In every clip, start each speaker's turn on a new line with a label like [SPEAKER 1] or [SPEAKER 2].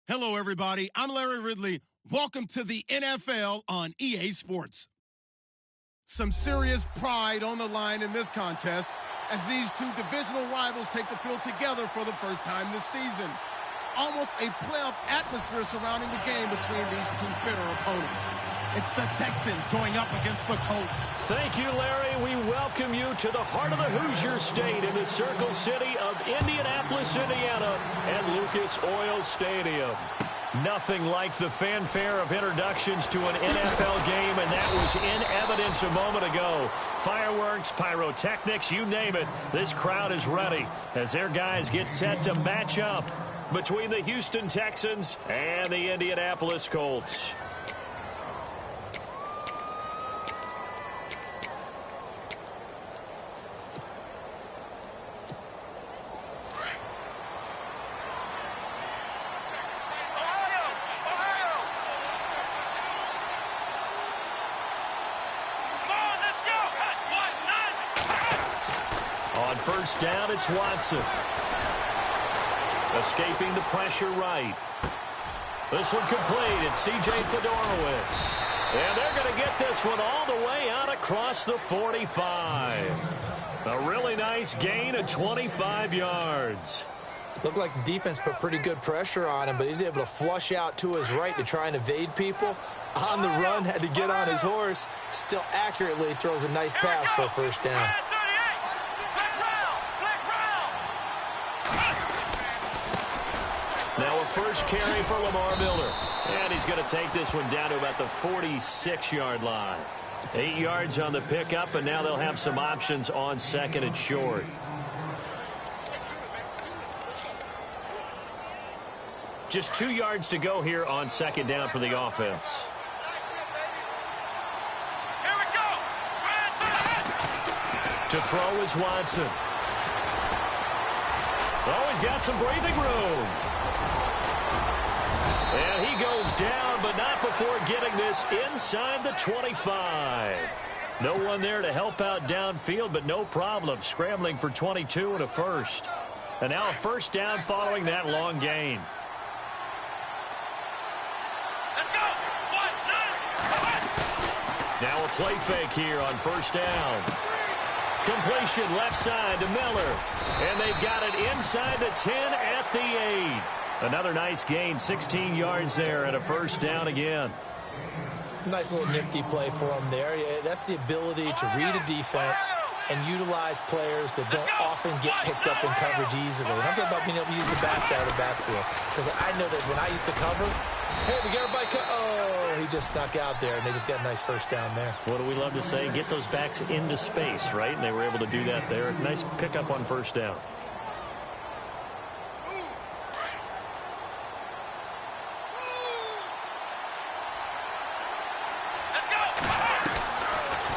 [SPEAKER 1] Hello, everybody. I'm Larry Ridley. Welcome to the NFL on EA Sports. Some serious pride on the line in this contest as these two divisional rivals take the field together for the first time this season. Almost a playoff atmosphere surrounding the game between these two bitter opponents. It's the Texans going up against the Colts.
[SPEAKER 2] Thank you, Larry. We welcome you to the heart of the Hoosier State in the Circle City of Indianapolis, Indiana, and Lucas Oil Stadium. Nothing like the fanfare of introductions to an NFL game, and that was in evidence a moment ago. Fireworks, pyrotechnics, you name it. This crowd is ready as their guys get set to match up between the Houston Texans and the Indianapolis Colts. On first down, it's Watson. Escaping the pressure right. This one complete. It's C.J. Fedorowicz. And they're going to get this one all the way out across the 45. A really nice gain of 25 yards.
[SPEAKER 3] Looked like the defense put pretty good pressure on him, but he's able to flush out to his right to try and evade people. On the run, had to get on his horse. Still accurately throws a nice pass for a first down.
[SPEAKER 2] Now a first carry for Lamar Miller. And he's going to take this one down to about the 46-yard line. 8 yards on the pickup, and now they'll have some options on second and short. Just 2 yards to go here on second down for the offense.
[SPEAKER 4] Here we go.
[SPEAKER 2] To throw is Watson. Oh, he's got some breathing room. And he goes down, but not before getting this inside the 25. No one there to help out downfield, but no problem. Scrambling for 22 and a first. And now a first down following that long gain.
[SPEAKER 4] Let's go. 1, 9.
[SPEAKER 2] Now a play fake here on first down. Completion left side to Miller. And they got it inside the 10 at the 8. Another nice gain, 16 yards there, and a first down again.
[SPEAKER 3] Nice little nifty play for him there. Yeah, that's the ability to read a defense and utilize players that don't often get picked up in coverage easily. And I'm talking about being able to use the backs out of the backfield. Because I know that when I used to cover, hey, we got everybody oh, he just snuck out there, and they just got a nice first down there.
[SPEAKER 2] What do we love to say? Get those backs into space, right? And they were able to do that there. Nice pickup on first down.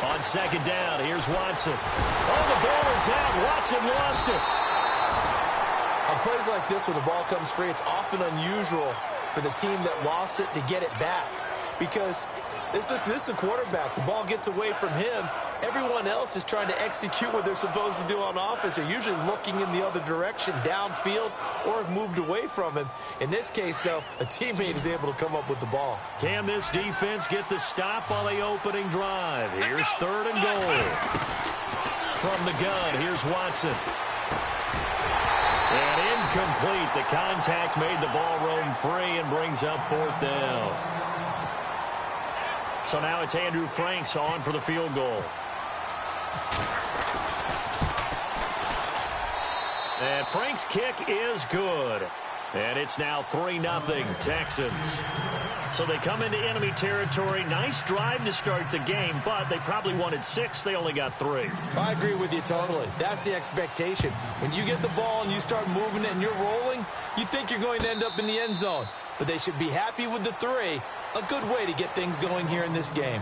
[SPEAKER 2] On second down, here's Watson. Oh, the ball is out. Watson lost it.
[SPEAKER 3] On plays like this, when the ball comes free, it's often unusual for the team that lost it to get it back. Because this is the quarterback. The ball gets away from him. Everyone else is trying to execute what they're supposed to do on offense. They're usually looking in the other direction, downfield, or have moved away from him. In this case, though, a teammate is able to come up with the ball.
[SPEAKER 2] Can this defense get the stop on the opening drive? Here's third and goal. From the gun, here's Watson. And incomplete. The contact made the ball roam free and brings up fourth down. So now it's Andrew Franks on for the field goal. And Frank's kick is good. And it's now 3-0 Texans. So they come into enemy territory. Nice drive to start the game, but they probably wanted 6. They only got 3.
[SPEAKER 3] I agree with you totally. That's the expectation. When you get the ball and you start moving it and you're rolling, you think you're going to end up in the end zone. But they should be happy with the 3. A good way to get things going here in this game.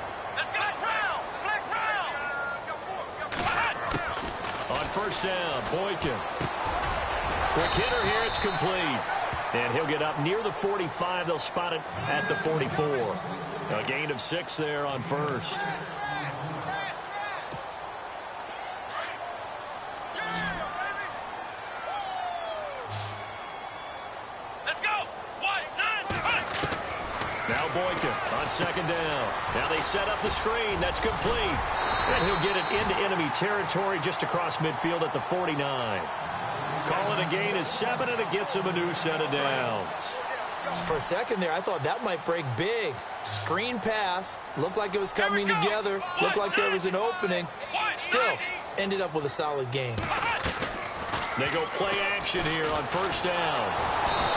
[SPEAKER 2] first down. Boykin. Quick hitter here. It's complete. And he'll get up near the 45. They'll spot it at the 44. A gain of 6 there on first. Now Boykin on second down. Now they set up the screen. That's complete. And he'll get it into enemy territory just across midfield at the 49. Call it a gain of 7, and it gets him a new set of downs.
[SPEAKER 3] For a second there, I thought that might break big. Screen pass. Looked like it was coming together. Looked like there was an opening. Still, ended up with a solid gain.
[SPEAKER 2] They go play action here on first down.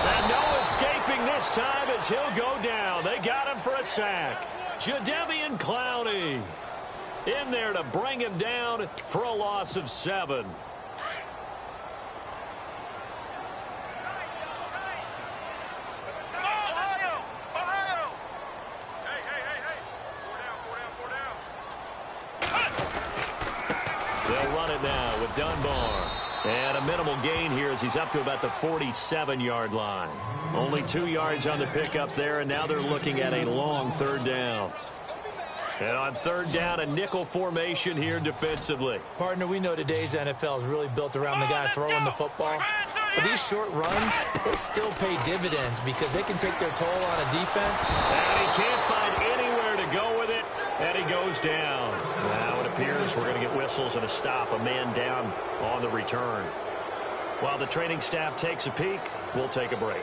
[SPEAKER 2] And no escaping this time as he'll go down. They got him for a sack. Jadeveon Clowney in there to bring him down for a loss of 7. They'll run it now with Dunbar. And a minimal gain here as he's up to about the 47-yard line. Only 2 yards on the pickup there, and now they're looking at a long third down. And on third down, a nickel formation here defensively.
[SPEAKER 3] Partner, we know today's NFL is really built around the guy throwing the football. But these short runs, they still pay dividends because they can take their toll on a defense.
[SPEAKER 2] And he can't find anywhere to go with it, and he goes down. Now it appears we're going to get whistles and a stop, a man down on the return. While the training staff takes a peek, we'll take a break.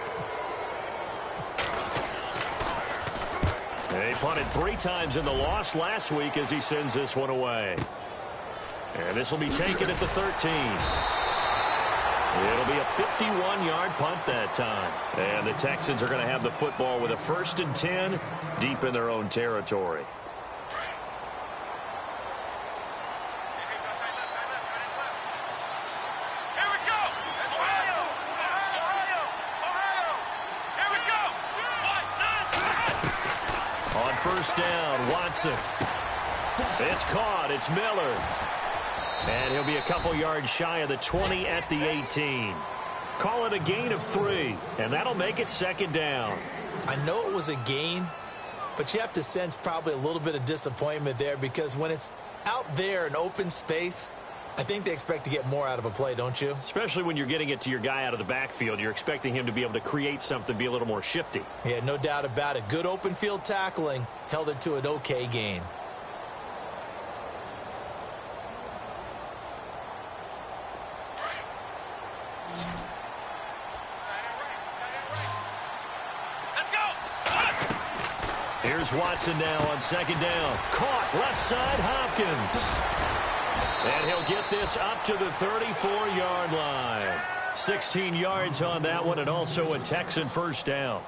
[SPEAKER 2] They punted 3 times in the loss last week as he sends this one away. And this will be taken at the 13. It'll be a 51-yard punt that time. And the Texans are going to have the football with a 1st and 10 deep in their own territory. On first down, Watson. It's caught. It's Miller. And he'll be a couple yards shy of the 20 at the 18. Call it a gain of 3, and that'll make it second down.
[SPEAKER 3] I know it was a gain, but you have to sense probably a little bit of disappointment there because when it's out there in open space, I think they expect to get more out of a play, don't you?
[SPEAKER 2] Especially when you're getting it to your guy out of the backfield. You're expecting him to be able to create something, be a little more shifty.
[SPEAKER 3] Yeah, no doubt about it. Good open field tackling held it to an okay gain.
[SPEAKER 2] Here's Watson now on second down. Caught left side, Hopkins. And he'll get this up to the 34-yard line. 16 yards on that one, and also a Texan first down.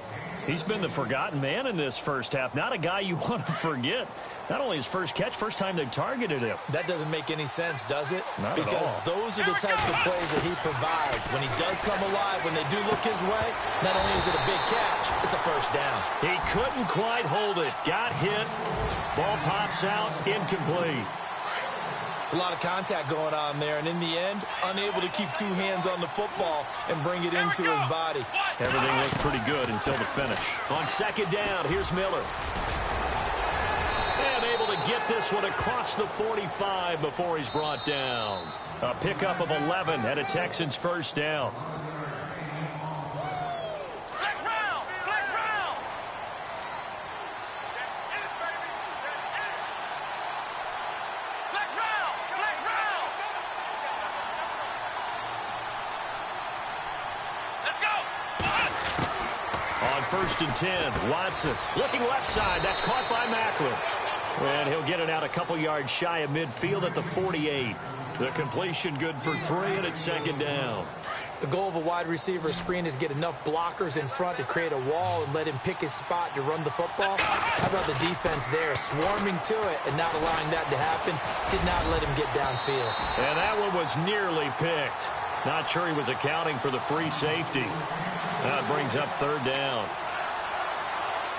[SPEAKER 2] He's been the forgotten man in this first half. Not a guy you want to forget. Not only his first catch, first time they've targeted him.
[SPEAKER 3] That doesn't make any sense, does it?
[SPEAKER 2] Not at all.
[SPEAKER 3] Because those are the types of plays that he provides. When he does come alive, when they do look his way, not only is it a big catch, it's a first down.
[SPEAKER 2] He couldn't quite hold it. Got hit. Ball pops out. Incomplete.
[SPEAKER 3] It's a lot of contact going on there, and in the end, unable to keep 2 hands on the football and bring it into his body.
[SPEAKER 2] Everything looked pretty good until the finish. On second down, here's Miller. And able to get this one across the 45 before he's brought down. A pickup of 11 and a Texans first down. First and 10, Watson looking left side. That's caught by Macklin. And he'll get it out a couple yards shy of midfield at the 48. The completion good for 3, and it's second down.
[SPEAKER 3] The goal of a wide receiver screen is get enough blockers in front to create a wall and let him pick his spot to run the football. How about the defense there, swarming to it and not allowing that to happen? Did not let him get downfield.
[SPEAKER 2] And that one was nearly picked. Not sure he was accounting for the free safety. That brings up third down.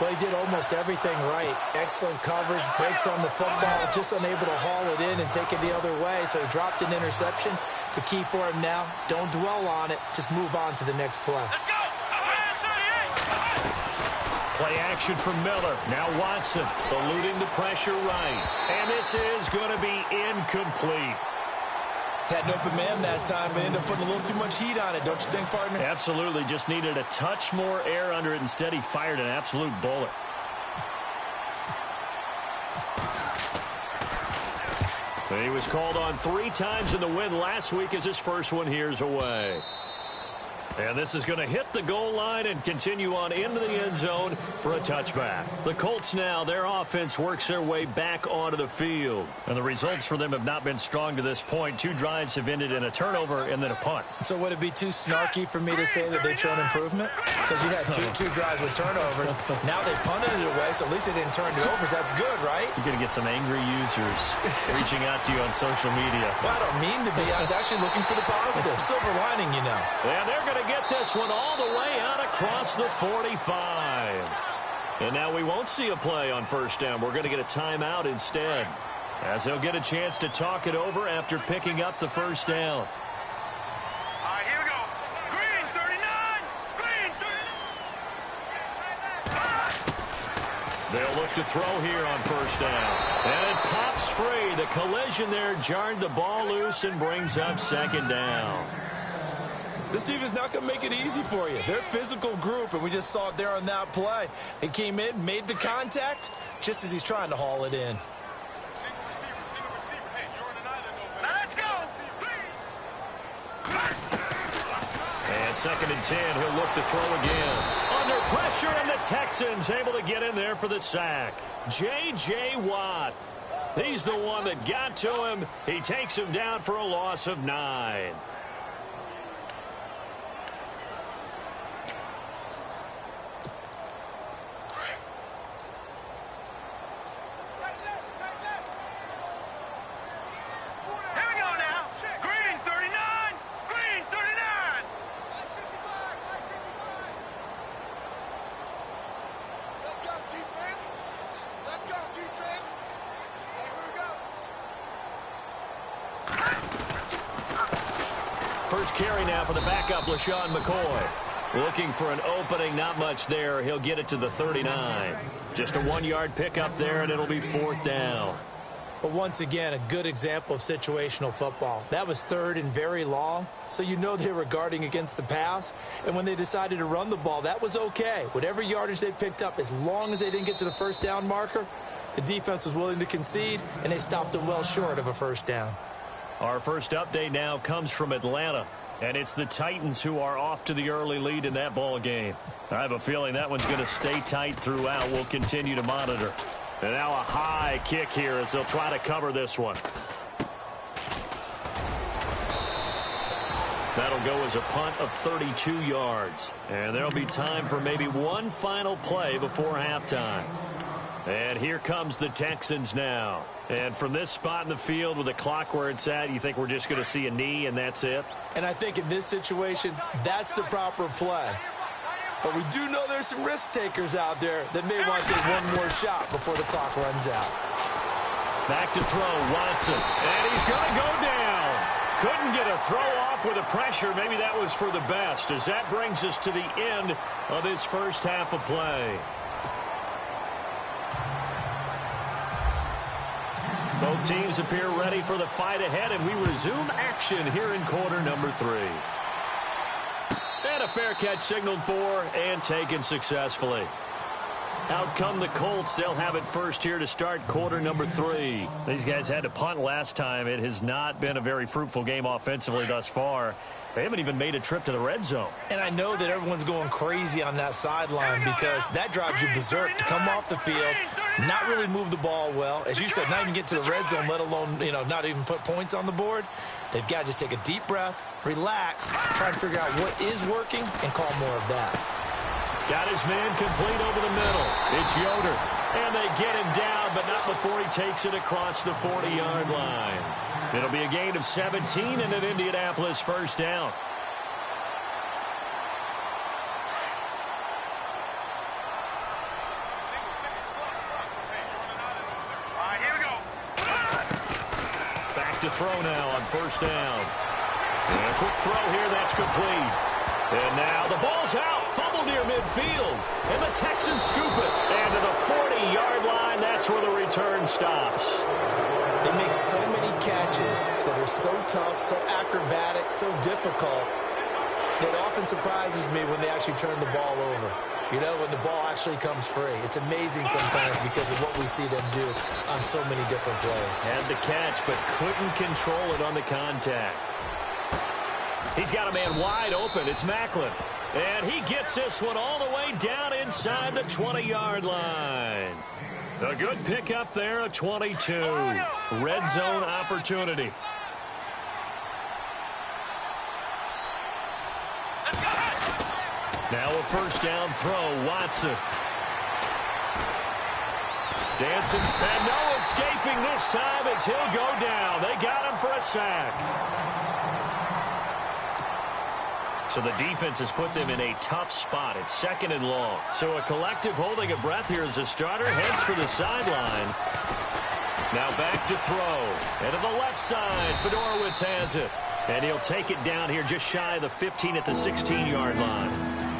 [SPEAKER 3] Well, he did almost everything right. Excellent coverage, breaks on the football, just unable to haul it in and take it the other way. So he dropped an interception, The key for him now, don't dwell on it. Just move on to the next play.
[SPEAKER 4] Let's go.
[SPEAKER 2] Play action from Miller. Now Watson eluding the pressure right. And this is going to be incomplete.
[SPEAKER 3] Had an open man that time, but ended up putting a little too much heat on it, don't you think, partner?
[SPEAKER 2] Absolutely. Just needed a touch more air under it. Instead, he fired an absolute bullet. He was called on 3 times in the win last week as his first one here's away. And this is going to hit the goal line and continue on into the end zone for a touchback. The Colts now, their offense works their way back onto the field. And the results for them have not been strong to this point. 2 drives have ended in a turnover and then a punt.
[SPEAKER 3] So would it be too snarky for me to say that they've shown improvement? Because you had two drives with turnovers. Now they punted it away, so at least they didn't turn it over. That's good, right?
[SPEAKER 2] You're going to get some angry users reaching out to you on social media.
[SPEAKER 3] Well, I don't mean to be. I was actually looking for the positive. Silver lining, you know.
[SPEAKER 2] And they're going to get this one all the way out across the 45. And now we won't see a play on first down. We're going to get a timeout instead, as he'll get a chance to talk it over after picking up the first down.
[SPEAKER 4] All right, here we go. Green 39. Green 39.
[SPEAKER 2] They'll look to throw here on first down. And it pops free. The collision there jarred the ball loose and brings up second down.
[SPEAKER 3] This defense is not going to make it easy for you. They're a physical group, and we just saw it there on that play. They came in, made the contact, just as he's trying to haul it in.
[SPEAKER 4] Single receiver. Hey, you're on an island over there. Let's go.
[SPEAKER 2] And 2nd and 10, he'll look to throw again. Under pressure, and the Texans able to get in there for the sack. J.J. Watt. He's the one that got to him. He takes him down for a loss of 9. First carry now for the backup, LaShawn McCoy. Looking for an opening, not much there. He'll get it to the 39. Just a 1-yard pickup there, and it'll be 4th down.
[SPEAKER 3] But once again, a good example of situational football. That was 3rd and very long, so you know they were guarding against the pass. And when they decided to run the ball, that was okay. Whatever yardage they picked up, as long as they didn't get to the first down marker, the defense was willing to concede, and they stopped them well short of a first down.
[SPEAKER 2] Our first update now comes from Atlanta, and it's the Titans who are off to the early lead in that ball game. I have a feeling that one's going to stay tight throughout. We'll continue to monitor. And now a high kick here as they'll try to cover this one. That'll go as a punt of 32 yards. And there'll be time for maybe one final play before halftime. And here comes the Texans now. And from this spot in the field with the clock where it's at, you think we're just going to see a knee and that's it?
[SPEAKER 3] And I think in this situation, that's the proper play. But we do know there's some risk takers out there that may want to take one more shot before the clock runs out.
[SPEAKER 2] Back to throw, Watson. And he's going to go down. Couldn't get a throw off with the pressure. Maybe that was for the best, as that brings us to the end of this first half of play. Both teams appear ready for the fight ahead, and we resume action here in quarter number 3. And a fair catch signaled for and taken successfully. Out come the Colts. They'll have it first here to start quarter number 3. These guys had to punt last time. It has not been a very fruitful game offensively thus far. They haven't even made a trip to the red zone.
[SPEAKER 3] And I know that everyone's going crazy on that sideline because that drives you berserk to come off the field, not really move the ball well. As you said, not even get to the red zone, let alone, not even put points on the board. They've got to just take a deep breath, relax, try and figure out what is working, and call more of that.
[SPEAKER 2] Got his man complete over the middle. It's Yoder. And they get him down, but not before he takes it across the 40-yard line. It'll be a gain of 17 and an Indianapolis first down.
[SPEAKER 4] All right, here we go.
[SPEAKER 2] Back to throw now on first down. And a quick throw here, that's complete. And now the ball's out, fumble near midfield, and the Texans scoop it. And to the 40-yard line, that's where the return stops.
[SPEAKER 3] They make so many catches that are so tough, so acrobatic, so difficult, that often surprises me when they actually turn the ball over. You know, when the ball actually comes free. It's amazing sometimes because of what we see them do on so many different plays.
[SPEAKER 2] Had the catch, but couldn't control it on the contact. He's got a man wide open. It's Maclin. And he gets this one all the way down inside the 20-yard line. A good pickup there, a 22. Red zone opportunity. Now a first down throw, Watson. Dancing, and no escaping this time as he'll go down. They got him for a sack. So the defense has put them in a tough spot. It's 2nd and long. So a collective holding a breath here as the starter heads for the sideline. Now back to throw. And to the left side, Fedorowicz has it. And he'll take it down here just shy of the 15 at the 16-yard line.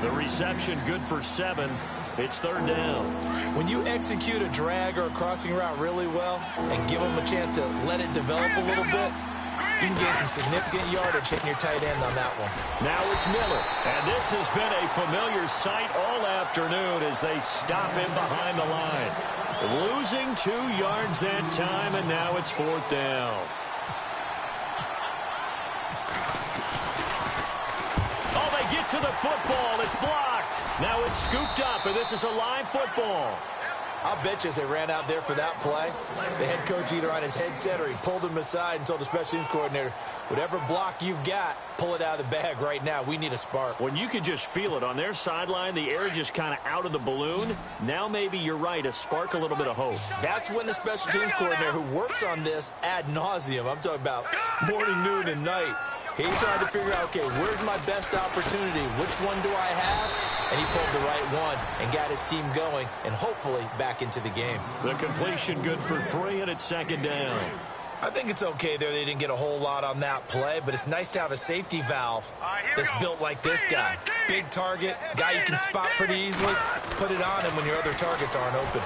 [SPEAKER 2] The reception good for 7. It's 3rd down.
[SPEAKER 3] When you execute a drag or a crossing route really well and give them a chance to let it develop a little bit, you can gain some significant yardage hitting your tight end on that one.
[SPEAKER 2] Now it's Miller. And this has been a familiar sight all afternoon as they stop him behind the line. Losing 2 yards that time, and now it's 4th down. Oh, they get to the football. It's blocked. Now it's scooped up, and this is a live football.
[SPEAKER 3] I'll bet you as they ran out there for that play, the head coach either on his headset or he pulled him aside and told the special teams coordinator, whatever block you've got, pull it out of the bag right now. We need a spark.
[SPEAKER 2] When you can just feel it on their sideline, the air just kind of out of the balloon. Now maybe you're right, a spark, a little bit of hope.
[SPEAKER 3] That's when the special teams coordinator who works on this ad nauseum, I'm talking about morning, noon, and night, he tried to figure out, okay, where's my best opportunity? Which one do I have? And he pulled the right one and got his team going and hopefully back into the game.
[SPEAKER 2] The completion good for 3, and it's 2nd down.
[SPEAKER 3] I think it's okay there. They didn't get a whole lot on that play, but it's nice to have a safety valve that's built like this guy. Big target, guy you can spot pretty easily. Put it on him when your other targets aren't open.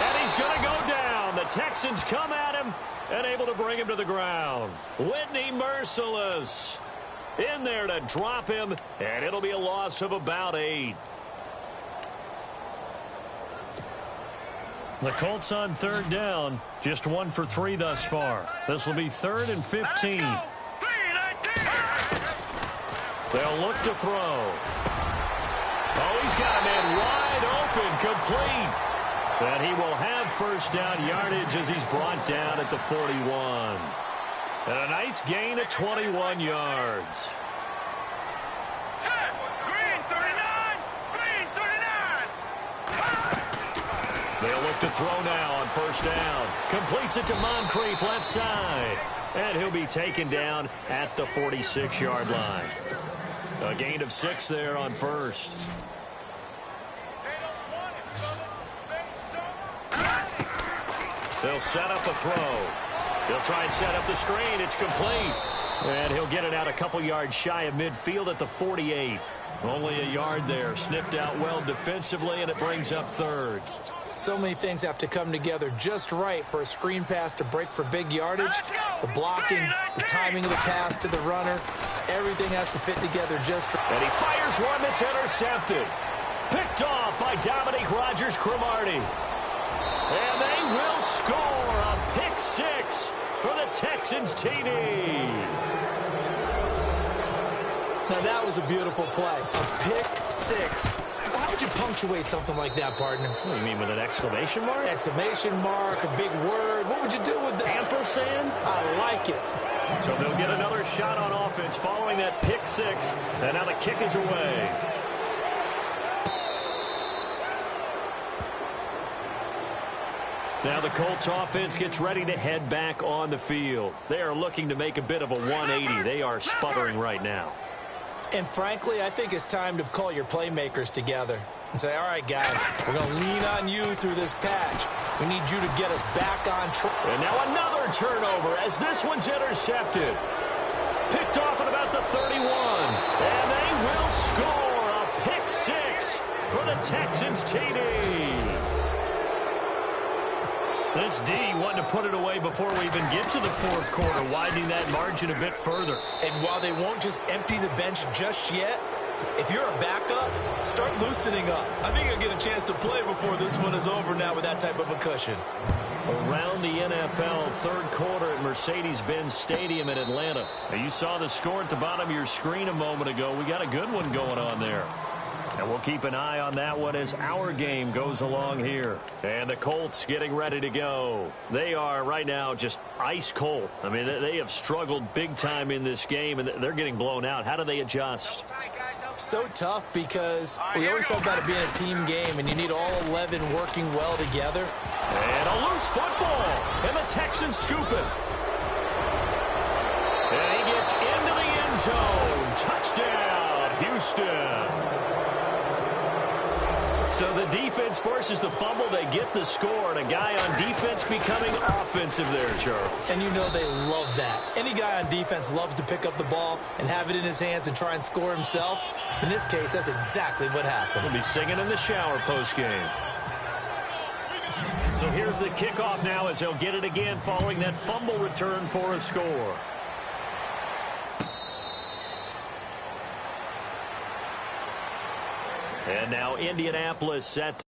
[SPEAKER 2] And he's going to go down. The Texans come at him and able to bring him to the ground. Whitney Mercilus in there to drop him, and it'll be a loss of about 8. The Colts on 3rd down, just 1 for 3 thus far. This will be 3rd and 15. They'll look to throw. Oh, he's got a man wide open, complete. And he will have first down yardage as he's brought down at the 41. And a nice gain of 21 yards.
[SPEAKER 4] Green 39! Green 39!
[SPEAKER 2] They'll look to throw now on first down. Completes it to Moncrief left side. And he'll be taken down at the 46-yard line. A gain of 6 there on first. They'll set up a throw. He'll try and set up the screen. It's complete. And he'll get it out a couple yards shy of midfield at the 48. Only a yard there. Sniffed out well defensively, and it brings up 3rd.
[SPEAKER 3] So many things have to come together just right for a screen pass to break for big yardage. The blocking, the timing of the pass to the runner, everything has to fit together just right.
[SPEAKER 2] And he fires one that's intercepted. Picked off by Dominique Rodgers-Cromartie. And they will score a pick 6 for the Texans TD.
[SPEAKER 3] Now that was a beautiful play. A pick 6. How would you punctuate something like that, partner?
[SPEAKER 2] What do you mean, with an exclamation mark?
[SPEAKER 3] Exclamation mark, a big word. What would you do with the
[SPEAKER 2] ampersand?
[SPEAKER 3] I like it.
[SPEAKER 2] So they'll get another shot on offense following that pick 6. And now the kick is away. Now the Colts offense gets ready to head back on the field. They are looking to make a bit of a 180. They are sputtering right now.
[SPEAKER 3] And frankly, I think it's time to call your playmakers together and say, all right, guys, we're going to lean on you through this patch. We need you to get us back on track.
[SPEAKER 2] And now another turnover as this one's intercepted. Picked off at about the 31. And they will score a pick six for the Texans TD. This D wanted to put it away before we even get to the fourth quarter, widening that margin a bit further.
[SPEAKER 3] And while they won't just empty the bench just yet, if you're a backup, start loosening up. I think you'll get a chance to play before this one is over now with that type of a cushion.
[SPEAKER 2] Around the NFL, third quarter at Mercedes-Benz Stadium in Atlanta. Now, you saw the score at the bottom of your screen a moment ago. We got a good one going on there. And we'll keep an eye on that one as our game goes along here. And the Colts getting ready to go. They are right now just ice cold. I mean, they have struggled big time in this game, and they're getting blown out. How do they adjust?
[SPEAKER 3] So tough because we always talk about it being a team game, and you need all 11 working well together.
[SPEAKER 2] And a loose football. And the Texans scoop it. And he gets into the end zone. Touchdown, Houston. So the defense forces the fumble. They get the score. And a guy on defense becoming offensive there, Charles.
[SPEAKER 3] And you know they love that. Any guy on defense loves to pick up the ball and have it in his hands and try and score himself. In this case, that's exactly what happened.
[SPEAKER 2] He'll be singing in the shower postgame. So here's the kickoff now as they'll get it again following that fumble return for a score. And now Indianapolis set